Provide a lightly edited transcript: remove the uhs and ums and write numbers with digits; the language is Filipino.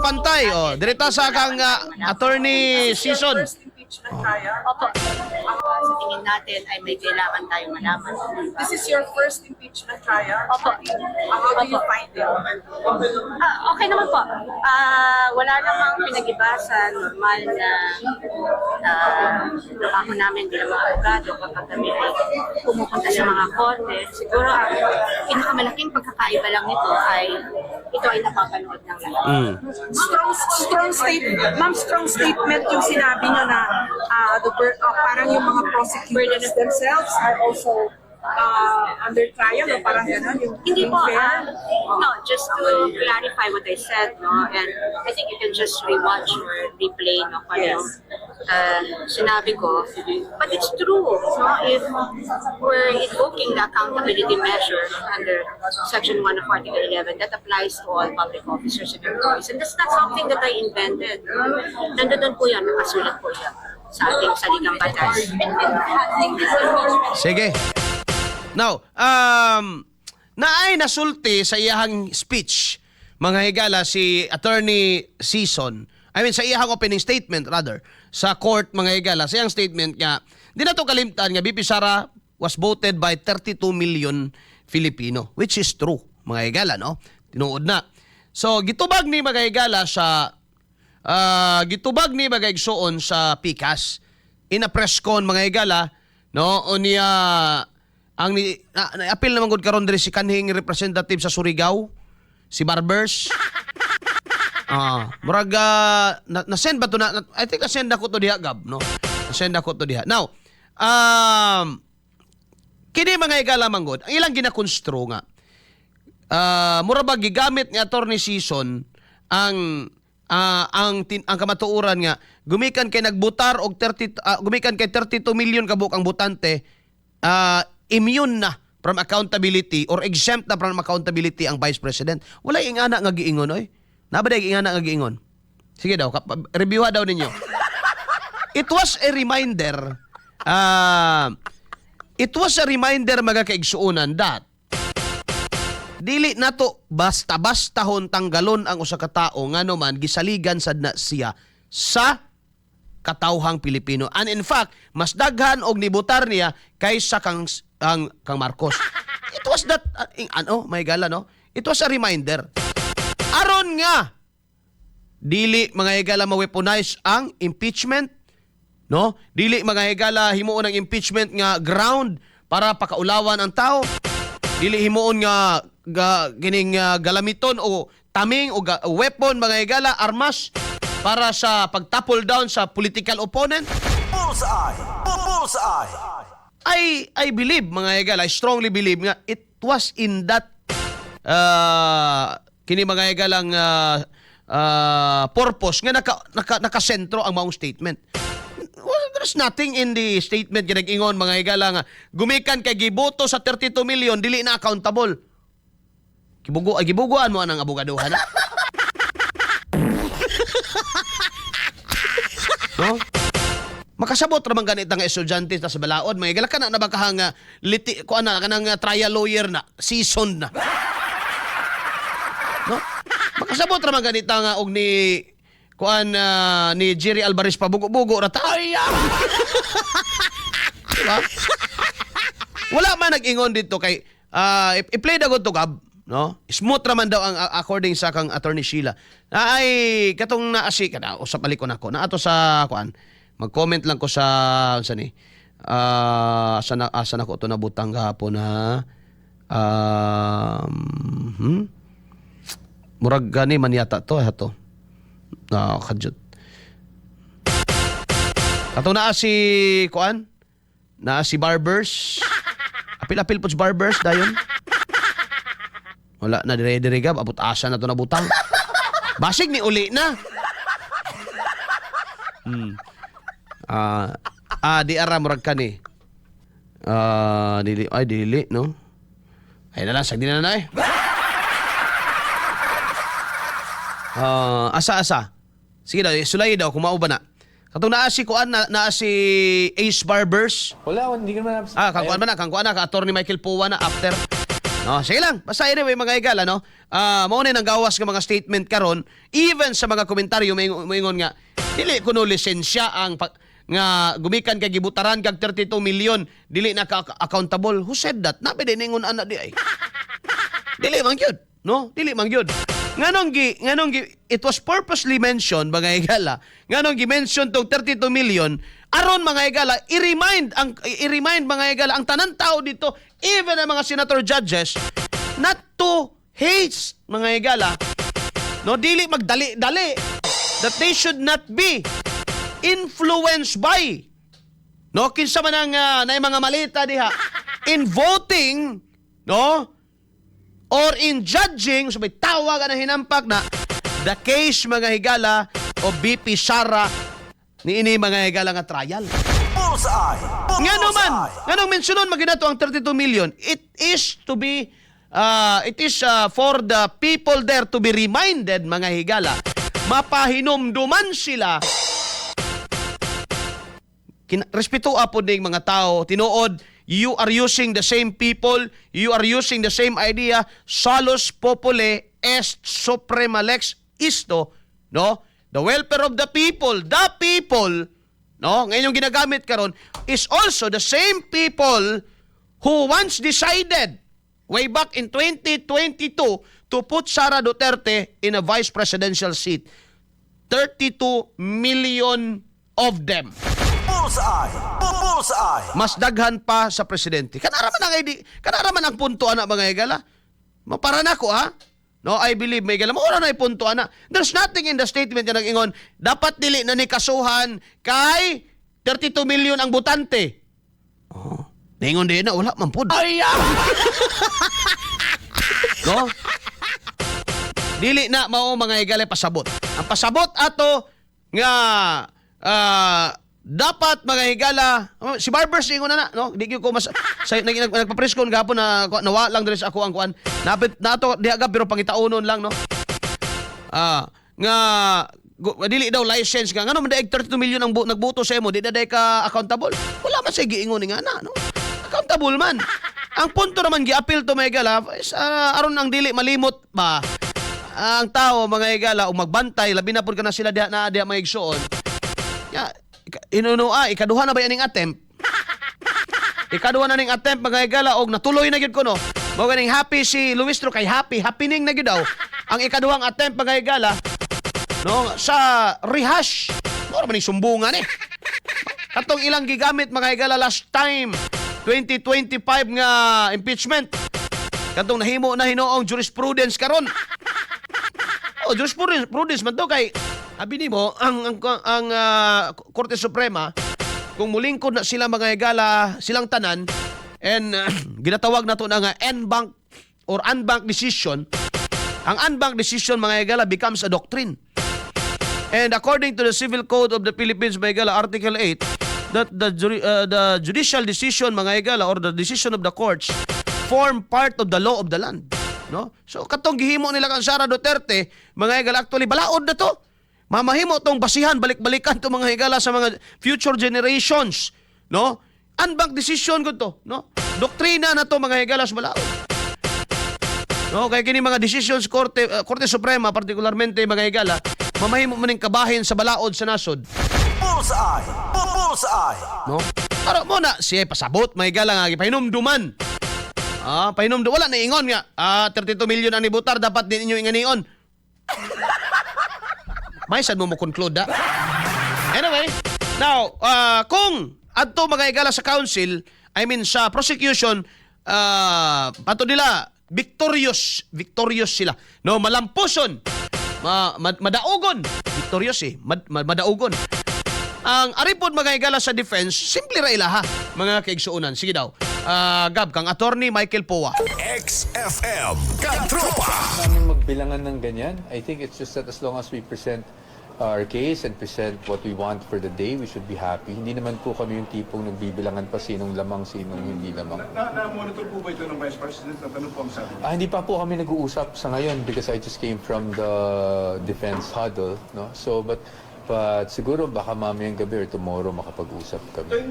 pantay. Oh, direta sa kang attorney season. Opo. Sa tingin natin ay may kailangan tayong malaman. This is your first impeachment trial? Opo. How do you find it? Okay naman po. Wala namang pinag-iba sa normal na trabaho namin bilang mga abogado kapag kami ay pumupunta sa mga korte. Siguro ang pinakamalaking pagkakaiba lang nito ay ito ay napapanood ng lahat. Strong statement. Ma'am, strong statement yung sinabi nyo na parang yung mga prosecutors themselves are also under trial o parang gano'n yung Hindi po, fair? no, just to clarify what I said, no, and I think you can just rewatch or replay, no, kung ano yung sinabi ko. But it's true, no, if we're invoking the accountability measure under Section 1 of Article 11, that applies to all public officers and employees. And that's not something that I invented. Nandun po yan, nakasulat po yan sa ating saligang batas. Sige. Now, naay nasulti sa iyahang speech, mga higala, si Attorney Season. I mean, sa iyahang opening statement, rather, sa court, mga higala, sa iyang statement nga, di na to kalimtan nga, BP Sara was voted by 32 million Filipino, which is true, mga higala, no? Tinuod na. So, gitubag ni mga higala sa, gitubag ni mga igsuon sa PICAS, in a press con, mga higala, no? O niya, ang apil naman gud karon diri si kanhing representative sa Surigao, si Barbers. Murag na-send ba to na, I think na-send ako to diha, Gab, no? Na-send ako to diha. Now, kini mga higala manggod, ang ilang ginakonstro nga. Mura ba gigamit ni Attorney Season ang kamatuoran nga gumikan kay nagbutar og gumikan kay 32 million kabuk ang butante, immune na from accountability or exempt na from accountability ang Vice President. Wala ingana nga giingon, oy. Nabaday ingana nga giingon. Sige daw, reviewa daw ninyo. It was a reminder, mga kaigsuunan, that dili nato basta-bastahon tanggalon ang usa ka tawo ngano man gisaligan sad na siya sa katawhang Pilipino. And in fact, mas daghan og nibutar niya kaysa kang Marcos. It was that may gala, no? It was a reminder. Aron nga dili mga higala ma-weaponize ang impeachment, no? Dili mga higala himuon ang impeachment nga ground para pakaulawan ang tao. Dili himuon nga gining galamiton o taming o weapon, mga higala, armas para sa pagtapol down sa political opponent. Bullseye! Bullseye! I believe, mga higala, I strongly believe nga it was in that kini mga higalang purpose nga nakasentro ang maong statement. Well, there's nothing in the statement nga nag-ingon, mga higala, nga gumikan kay giboto sa 32 million dili na accountable. Gibuguan mo anang abogaduhan. No? Makasabot ra man ganit nga estudyante sa balaod, may gala kana na ba kahang kanang trial lawyer na, seasoned na. No? Makasabot ra man ganit nga og ni ni Jerry Alvarez pa bugo-bugo ra ta. Diba? Wala man nag-ingon dito kay i-play da to, Gab, no? Smooth raman daw ang according sa kang Attorney Sheila. Ay katong naasi kada usap balik ko nako. Na ato sa mag-comment lang ko sa ni asa nako to nabutang gahapon na murag gani man yata to hato. Kadjut. Katong naa si naa si Barbers. Apil-apil po si Barbers dayon. Wala na dire-dire, Gab, abot asa na to nabutang. Basig ni uli na. Di ara murag ka ni. Dili, no? Ay nalasag din na eh. Asa. Sige daw, sulay daw, kumao ba na? Katong naa si naa si Ace Barbers. Wala, hindi ka naman. Kangkuan ba na? Kangkuan na, ka-attorney Michael Puwa na after. No, sige lang. Basta anyway, mga higala, no? mao na nang gawas nga mga statement karon, even sa mga komentaryo moingon nga dili kuno lisensya ang nga gumikan kay gibutaran kag 32 million dili na ka accountable. Who said that? Nabi din ingon ana di ay. Dili man gyud, no? Dili man gyud. Nganong it was purposely mentioned mga higala. Nganong gi-mention tong 32 million aron mga higala i-remind mga higala ang tanan tao dito, even ang mga senator judges, not to hate mga higala. No, dili magdali-dali. That they should not be influenced by, no, kinsa man ang na mga malita diha in voting, no, or in judging, so may tawag na hinampak na the case mga higala o BP Sara ni ini mga higala nga trial. Bullseye! Nganong mensyonon maginato ang 32 million, it is for the people there to be reminded mga higala, mapahinumduman sila. Respeto po ding mga tao, tinuod, you are using the same people, you are using the same idea, salus populi est suprema lex isto, no? The welfare of the people, no? Ngayon yung ginagamit karon is also the same people who once decided way back in 2022 to put Sara Duterte in a vice presidential seat. 32 million of them. Bullseye! Bullseye! Mas daghan pa sa presidente. Kanaraman ang punto ana mga higala. Mapara na ko ha. No, I believe may higala. Maura na punto ana. There's nothing in the statement na nag-ingon dapat dili na ni kasuhan kay 32 million ang butante. Oh, ningon din na wala man pud. No? Dili na mao mga higala pasabot. Ang pasabot ato nga dapat mga higala, si Barbers ingon na no, di ko mas nagpa-preskon gapon na nawa lang diri sa ako ang kuan. Napit nato diha gab pero pangitaunon lang no. Nga dili daw license nga ngano man daig 32 million ang nagbuto sa imo, di daday ka accountable. Wala man say giingon nga na no. Accountable man. Ang punto naman gi-appeal to mga higala is aron ang dili malimot ba ang tao mga higala o magbantay labi na pud kana sila diha na diha maigsuon. Ya ikaduha na ba yaning attempt? Ikaduha na ning attempt mga higala og natuloy na gyud ko no. Mao ganing happy si Luistro kay happening na gyud daw. Ang ikaduhang attempt mga higala no sa rehash. Mao man ning sumbungan eh. Katong ilang gigamit mga higala last time 2025 nga impeachment. Katong nahimo na hinoong jurisprudence karon. Jurisprudence man to kay abi nimo ang Korte Suprema kung mulingkod na sila mga higala silang tanan and ginatawag nato na nga en-bank or unbank decision. Ang unbank decision mga higala becomes a doctrine. And according to the Civil Code of the Philippines mga higala Article 8 that the judicial decision mga higala or the decision of the courts form part of the law of the land. No? So katong gihimo nila kang Sara Duterte, mga higala actually balaod na to. Mamahimo tong basihan balik-balikan to mga higala sa mga future generations, no? Unbank decision gud to, no? Doktrina na to mga higala sa balaod. No, kay kini mga decisions Korte Suprema partikularmente mga higala, mamahimo man ning kabahin sa balaod sa nasod. Bullseye! Bullseye! No? Para mo na siya pasabot mga higala nga gipahinumduman. Pahinumdum wala na ingon nga. 32 million ang nibutar dapat din inyo inganion. May sad mo conclude da. Anyway, now kung adto mga higala sa council, I mean sa prosecution, pato nila victorious sila. No, malampuson. Madaugon. Victorious madaugon. Ang aripod mga higala sa defense, simple ra ilaha mga kaigsuonan. Sige daw. Gab kang attorney Michael Poa. XFM Katropa! Namin magbilangan ng ganyan. I think it's just that as long as we present our case and present what we want for the day, we should be happy. Hindi naman po kami yung tipong nagbibilangan pa sinong lamang, sinong hindi lamang. Na-monitor po ba ito ng Vice President? Ano po ang sabi? Hindi pa po kami nag-uusap sa ngayon because I just came from the defense huddle. No? So, but siguro baka mamayang gabi or tomorrow makapag-usap kami.